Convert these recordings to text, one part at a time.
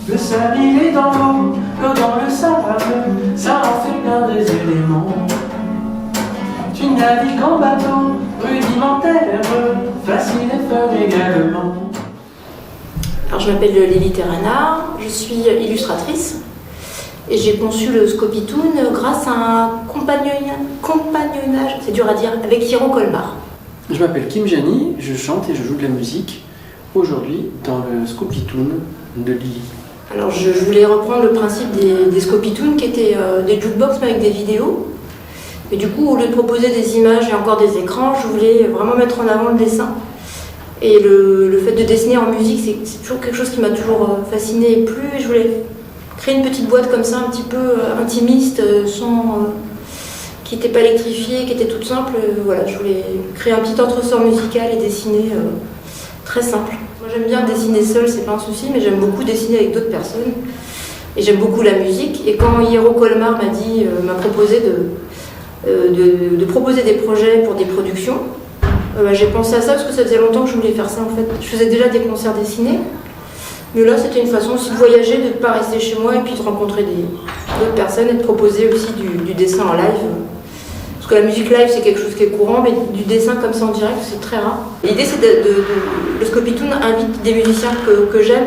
Le sable il est dans l'eau, l'eau dans le sable, ça en fait plein des éléments. Tu navigues en bateau, rudimentaire, facile et fun également. Alors je m'appelle Lélie Terrana, je suis illustratrice et j'ai conçu le Scopitoon grâce à un compagnonnage, c'est dur à dire, avec Hiro Colmar. Je m'appelle Kim Jani, je chante et je joue de la musique aujourd'hui dans le Scopitoon de Lily. Alors je voulais reprendre le principe des Scopitoon qui étaient des jukebox mais avec des vidéos. Et du coup, au lieu de proposer des images et encore des écrans, je voulais vraiment mettre en avant le dessin. Et le fait de dessiner en musique, c'est toujours quelque chose qui m'a toujours fascinée et plu. Et je voulais créer une petite boîte comme ça, un petit peu intimiste, qui n'était pas électrifiée, qui était toute simple. Voilà, je voulais créer un petit entresort musical et dessiner très simple. Moi, j'aime bien dessiner seule, c'est pas un souci, mais j'aime beaucoup dessiner avec d'autres personnes. Et j'aime beaucoup la musique. Et quand Hiro Colmar m'a proposé de proposer des projets pour des productions, j'ai pensé à ça parce que ça faisait longtemps que je voulais faire ça en fait. Je faisais déjà des concerts dessinés, mais là c'était une façon aussi de voyager, de ne pas rester chez moi et puis de rencontrer d'autres personnes et de proposer aussi du dessin en live. Parce que la musique live c'est quelque chose qui est courant, mais du dessin comme ça en direct c'est très rare. L'idée c'est le Scopitoon invite des musiciens que j'aime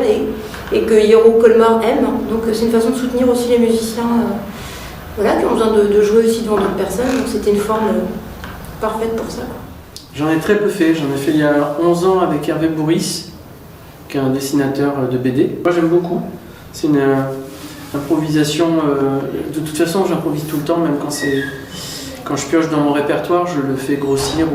et que Hiro Colmar aime, donc c'est une façon de soutenir aussi les musiciens qui ont besoin de jouer aussi devant d'autres personnes, donc c'était une forme parfaite pour ça. J'en ai très peu fait, j'en ai fait il y a 11 ans avec Hervé Bourris, qui est un dessinateur de BD. Moi j'aime beaucoup, c'est une improvisation, de toute façon j'improvise tout le temps, même quand je pioche dans mon répertoire, je le fais grossir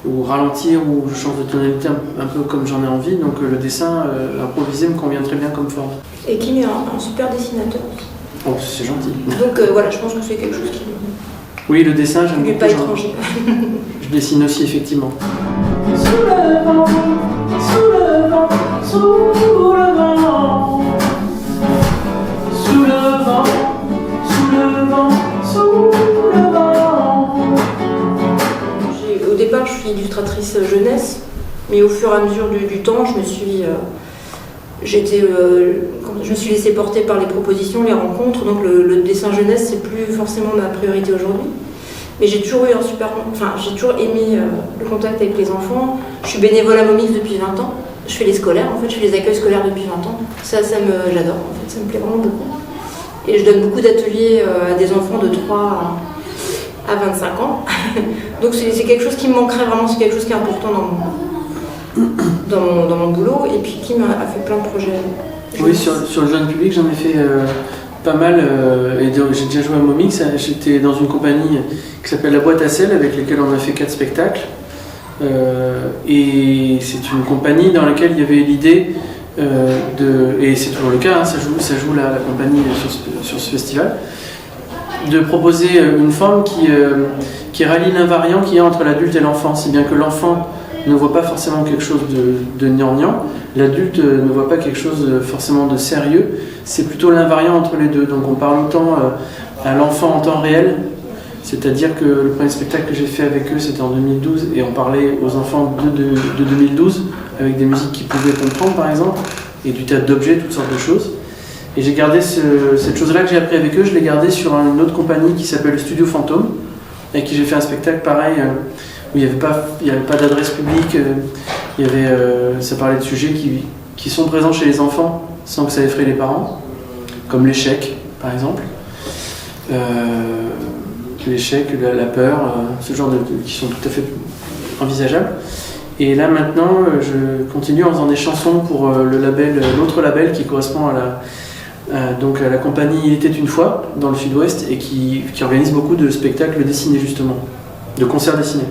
ou ralentir ou je change de tonalité un peu comme j'en ai envie, donc le dessin improvisé me convient très bien comme forme. Et Kim est un super dessinateur aussi. Oh, c'est gentil. Donc voilà, je pense que c'est quelque chose qui oui, le dessin, j'aime beaucoup. pas étranger. Je dessine aussi, effectivement. Sous le vent, sous le vent, sous le vent. Sous le vent, sous le vent, sous le vent. Au départ, je suis illustratrice jeunesse, mais au fur et à mesure du temps, je me suis laissée porter par les propositions, les rencontres, donc le dessin jeunesse, c'est plus forcément ma priorité aujourd'hui. Mais j'ai toujours aimé le contact avec les enfants. Je suis bénévole à Momix depuis 20 ans. Je fais les scolaires, en fait, je fais les accueils scolaires depuis 20 ans. J'adore, en fait, ça me plaît vraiment beaucoup. Et je donne beaucoup d'ateliers à des enfants de 3 à 25 ans. Donc c'est quelque chose qui me manquerait vraiment, c'est quelque chose qui est important dans mon boulot. Et puis qui m'a fait plein de projets. Oui, sur le jeune public, j'en ai fait pas mal. J'ai déjà joué à Momix. J'étais dans une compagnie qui s'appelle La Boîte à Sel, avec laquelle on a fait 4 spectacles. Et c'est une compagnie dans laquelle il y avait l'idée et c'est toujours le cas, hein, ça joue la compagnie sur ce festival, de proposer une forme qui rallie l'invariant qu'il y a entre l'adulte et l'enfant, si bien que l'enfant ne voit pas forcément quelque chose de gnangnan, l'adulte ne voit pas quelque chose forcément de sérieux, c'est plutôt l'invariant entre les deux. Donc on parle autant à l'enfant en temps réel, c'est-à-dire que le premier spectacle que j'ai fait avec eux c'était en 2012 et on parlait aux enfants de 2012 avec des musiques qu'ils pouvaient comprendre par exemple, et du théâtre d'objets, toutes sortes de choses. Et j'ai gardé cette chose-là que j'ai appris avec eux, je l'ai gardée sur une autre compagnie qui s'appelle le Studio Fantôme, avec qui j'ai fait un spectacle pareil, où il n'y avait pas d'adresse publique, ça parlait de sujets qui sont présents chez les enfants sans que ça effraie les parents, comme l'échec par exemple, l'échec, la peur, ce genre qui sont tout à fait envisageables. Et là maintenant, je continue en faisant des chansons pour l'autre label qui correspond à la compagnie Il était une fois dans le sud-ouest et qui organise beaucoup de spectacles dessinés justement, de concerts dessinés.